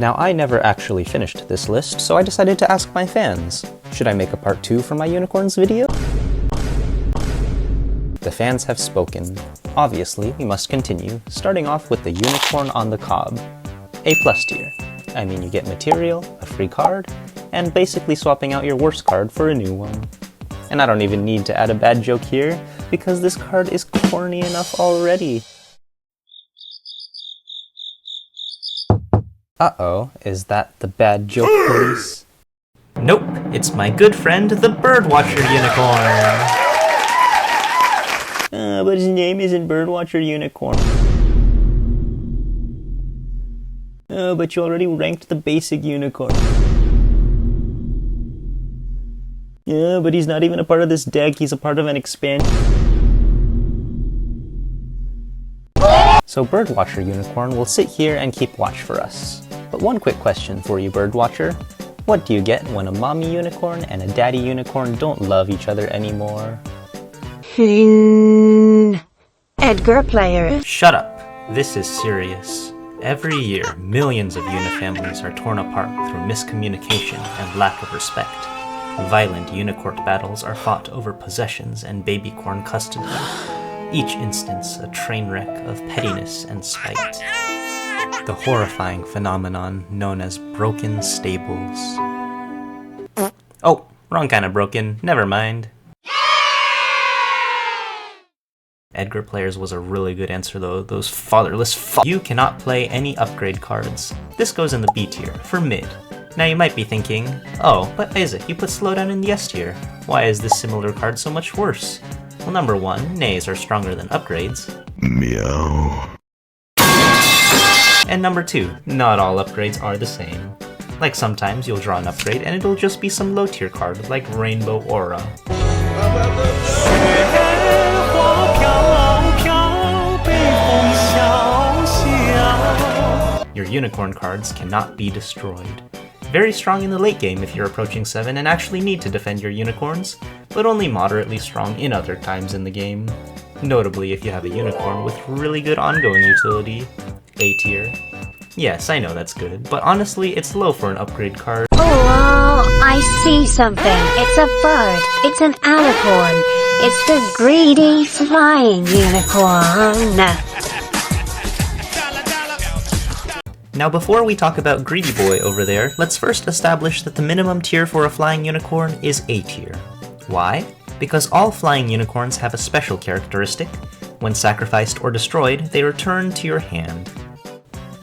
Now, I never actually finished this list, so I decided to ask my fans, should I make a part 2 for my unicorns video? The fans have spoken. Obviously, we must continue, starting off with the unicorn on the cob. A+ tier. I mean, you get material, a free card, and basically swapping out your worst card for a new one. And I don't even need to add a bad joke here, because this card is corny enough already. Uh-oh, is that the bad joke police? Nope, it's my good friend, the Birdwatcher Unicorn. But his name isn't Birdwatcher Unicorn. But you already ranked the basic unicorn. Yeah, but he's not even a part of this deck, he's a part of an expansion. So Birdwatcher Unicorn will sit here and keep watch for us. But one quick question for you, Birdwatcher. What do you get when a mommy unicorn and a daddy unicorn don't love each other anymore? Edgar player. Shut up. This is serious. Every year, millions of unifamilies are torn apart through miscommunication and lack of respect. Violent unicorn battles are fought over possessions and babycorn custody. Each instance a train wreck of pettiness and spite. The horrifying phenomenon known as broken stables. Oh, wrong kind of broken. Never mind. Edgar Players was a really good answer though, those fatherless You cannot play any upgrade cards. This goes in the B tier, for mid. Now you might be thinking, oh, but Isaac, you put Slowdown in the S tier. Why is this similar card so much worse? Well, number one, nays are stronger than upgrades. Meow. And number two, not all upgrades are the same. Like sometimes you'll draw an upgrade and it'll just be some low tier card like Rainbow Aura. Your unicorn cards cannot be destroyed. Very strong in the late game if you're approaching 7 and actually need to defend your unicorns, but only moderately strong in other times in the game. Notably if you have a unicorn with really good ongoing utility, A tier. Yes, I know that's good, but honestly it's low for an upgrade card. Oh, I see something. It's a bird. It's an alicorn. It's the greedy flying unicorn. Now before we talk about Greedy Boy over there, let's first establish that the minimum tier for a flying unicorn is A tier. Why? Because all flying unicorns have a special characteristic. When sacrificed or destroyed, they return to your hand.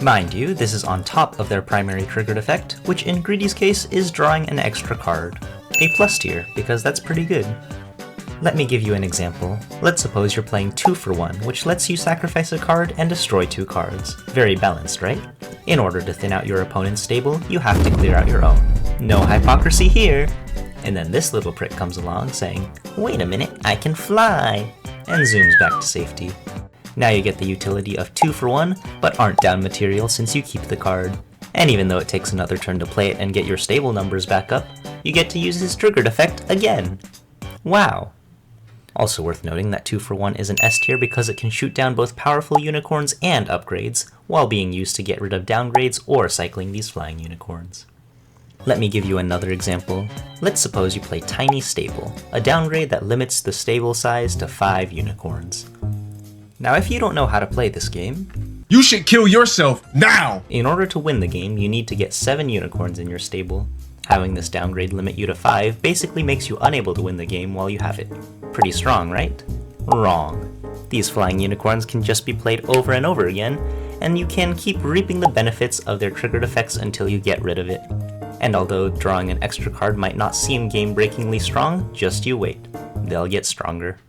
Mind you, this is on top of their primary triggered effect, which in Greedy's case is drawing an extra card. A+ tier, because that's pretty good. Let me give you an example. Let's suppose you're playing 2 for 1, which lets you sacrifice a card and destroy 2 cards. Very balanced, right? In order to thin out your opponent's stable, you have to clear out your own. No hypocrisy here! And then this little prick comes along saying, wait a minute, I can fly! And zooms back to safety. Now you get the utility of 2 for 1, but aren't down material since you keep the card. And even though it takes another turn to play it and get your stable numbers back up, you get to use his triggered effect again. Wow! Also worth noting that 2 for 1 is an S tier because it can shoot down both powerful unicorns and upgrades, while being used to get rid of downgrades or cycling these flying unicorns. Let me give you another example. Let's suppose you play Tiny Stable, a downgrade that limits the stable size to 5 unicorns. Now if you don't know how to play this game, You should kill yourself now! in order to win the game you need to get 7 unicorns in your stable. Having this downgrade limit you to 5 basically makes you unable to win the game while you have it. Pretty strong, right? Wrong. These flying unicorns can just be played over and over again, and you can keep reaping the benefits of their triggered effects until you get rid of it. And although drawing an extra card might not seem game-breakingly strong, just you wait. They'll get stronger.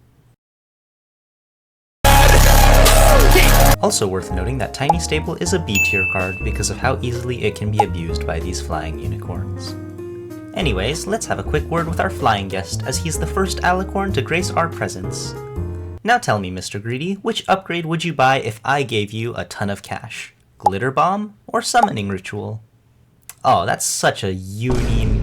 Also worth noting that Tiny Stable is a B tier card because of how easily it can be abused by these flying unicorns. Anyways, let's have a quick word with our flying guest, as he's the first alicorn to grace our presence. Now tell me, Mr. Greedy, which upgrade would you buy if I gave you a ton of cash? Glitter Bomb or Summoning Ritual? Oh, that's such a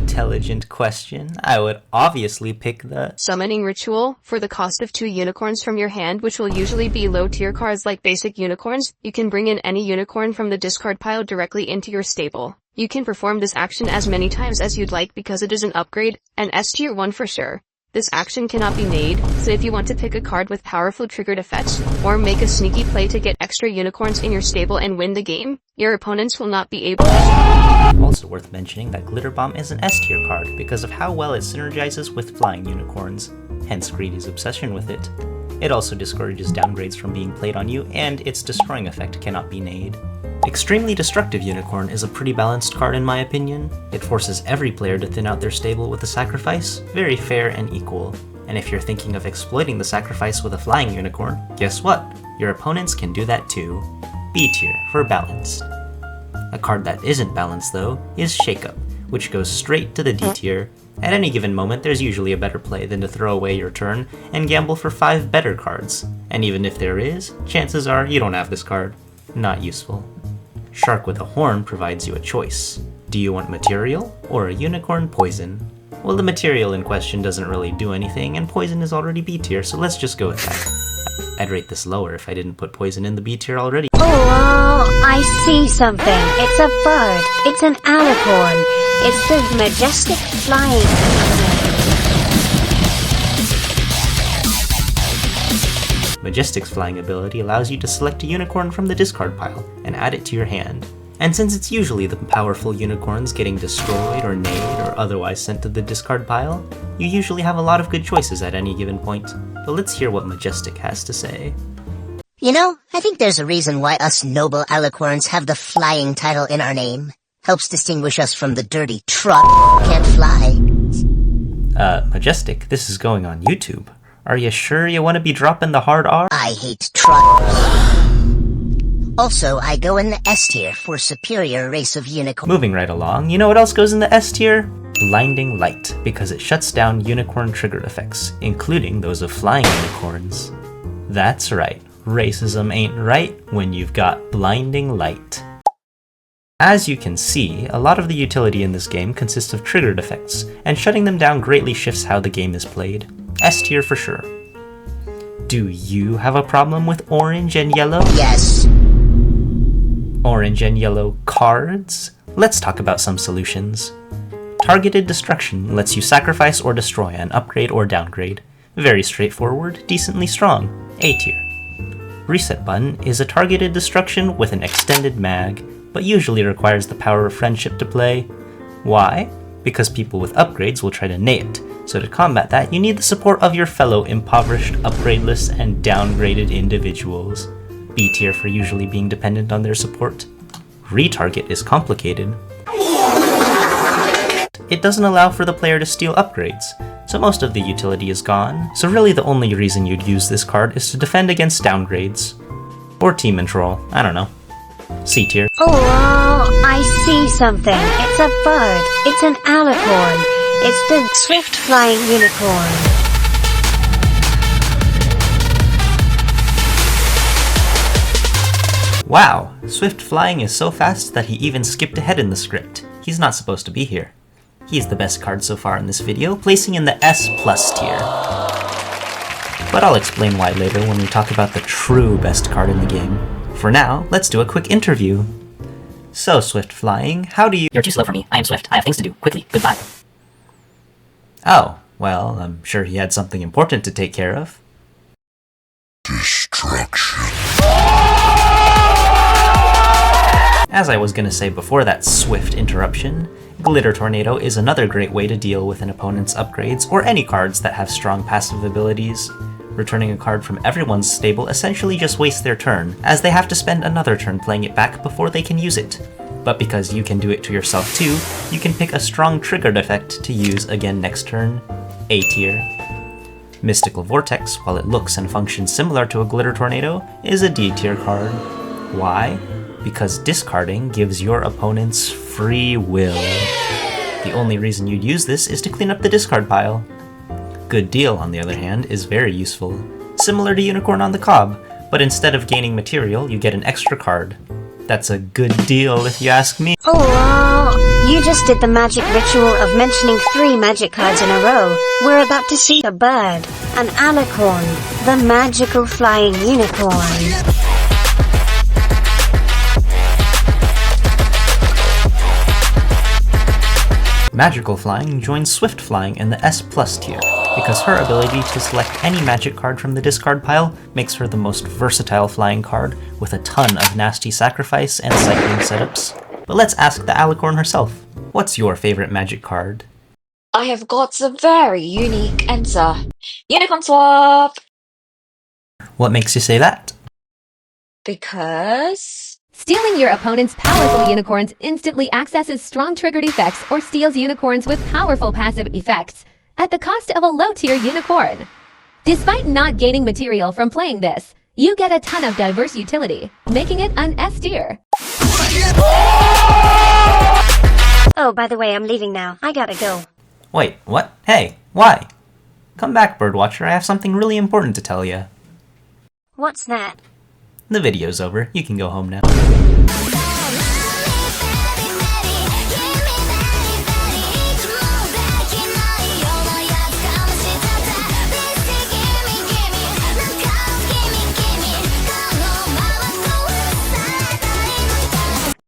intelligent question. I would obviously pick the Summoning Ritual. For the cost of 2 unicorns from your hand, which will usually be low tier cards like basic unicorns, you can bring in any unicorn from the discard pile directly into your stable. You can perform this action as many times as you'd like because it is an upgrade, an S tier 1 for sure. This action cannot be made, so if you want to pick a card with powerful triggered effects, or make a sneaky play to get extra unicorns in your stable and win the game, your opponents will not be able to. Also worth mentioning that Glitter Bomb is an S tier card because of how well it synergizes with flying unicorns, hence Greedy's obsession with it. It also discourages downgrades from being played on you, and its destroying effect cannot be nade. Extremely Destructive Unicorn is a pretty balanced card in my opinion. It forces every player to thin out their stable with a sacrifice, very fair and equal. And if you're thinking of exploiting the sacrifice with a flying unicorn, guess what? Your opponents can do that too. B tier for balanced. A card that isn't balanced though is Shake Up, which goes straight to the D tier. At any given moment there's usually a better play than to throw away your turn and gamble for 5 better cards. And even if there is, chances are you don't have this card. Not useful. Shark with a Horn provides you a choice. Do you want material or a unicorn poison? Well, the material in question doesn't really do anything, and poison is already B tier, so let's just go with that. I'd rate this lower if I didn't put poison in the B tier already. Oh, I see something. It's a bird. It's an alicorn. It's the majestic flying. Majestic's flying ability allows you to select a unicorn from the discard pile and add it to your hand. And since it's usually the powerful unicorns getting destroyed or nade or otherwise sent to the discard pile, you usually have a lot of good choices at any given point. But let's hear what Majestic has to say. You know, I think there's a reason why us noble alicorns have the flying title in our name. Helps distinguish us from the dirty truck can't fly. Majestic, this is going on YouTube. Are you sure you want to be dropping the hard R? I hate trucks. Also, I go in the S tier for superior race of unicorn. Moving right along, you know what else goes in the S tier? Blinding Light, because it shuts down unicorn triggered effects, including those of flying unicorns. That's right, racism ain't right when you've got Blinding Light. As you can see, a lot of the utility in this game consists of triggered effects, and shutting them down greatly shifts how the game is played. S tier for sure. Do you have a problem with orange and yellow? Yes. Orange and yellow cards? Let's talk about some solutions. Targeted Destruction lets you sacrifice or destroy an upgrade or downgrade. Very straightforward, decently strong. A tier. Reset Button is a targeted destruction with an extended mag, but usually requires the Power of Friendship to play. Why? Because people with upgrades will try to nay it, so to combat that you need the support of your fellow impoverished, upgradeless, and downgraded individuals. B tier for usually being dependent on their support. Retarget is complicated. It doesn't allow for the player to steal upgrades, so most of the utility is gone, so really the only reason you'd use this card is to defend against downgrades. Or team and troll, I don't know. C tier. Oh, I see something. It's a bird. It's an alicorn. It's the swift flying unicorn. Wow, Swift Flying is so fast that he even skipped ahead in the script. He's not supposed to be here. He's the best card so far in this video, placing in the S+ tier. But I'll explain why later when we talk about the true best card in the game. For now, let's do a quick interview. So, Swift Flying, how do you— You're too slow for me. I am Swift. I have things to do. Quickly. Goodbye. Oh, well, I'm sure he had something important to take care of. Destruction. As I was gonna say before that swift interruption, Glitter Tornado is another great way to deal with an opponent's upgrades or any cards that have strong passive abilities. Returning a card from everyone's stable essentially just wastes their turn, as they have to spend another turn playing it back before they can use it. But because you can do it to yourself too, you can pick a strong triggered effect to use again next turn. A tier. Mystical Vortex, while it looks and functions similar to a Glitter Tornado, is a D tier card. Why? Because discarding gives your opponents free will. The only reason you'd use this is to clean up the discard pile. Good Deal, on the other hand, is very useful. Similar to Unicorn on the Cob, but instead of gaining material, you get an extra card. That's a good deal if you ask me. Oh, You just did the magic ritual of mentioning 3 magic cards in a row. We're about to see a bird, an alicorn, the magical flying unicorn. Magical Flying joins Swift Flying in the S+ tier, because her ability to select any magic card from the discard pile makes her the most versatile flying card, with a ton of nasty sacrifice and cycling setups. But let's ask the Alicorn herself. What's your favorite magic card? I have got a very unique answer. Unicorn swap! What makes you say that? Because... Stealing your opponent's powerful unicorns instantly accesses strong triggered effects or steals unicorns with powerful passive effects at the cost of a low-tier unicorn. Despite not gaining material from playing this, you get a ton of diverse utility, making it an S tier. Oh, by the way, I'm leaving now. I gotta go. Wait, what? Hey, why? Come back, Birdwatcher, I have something really important to tell you. What's that? The video's over, you can go home now.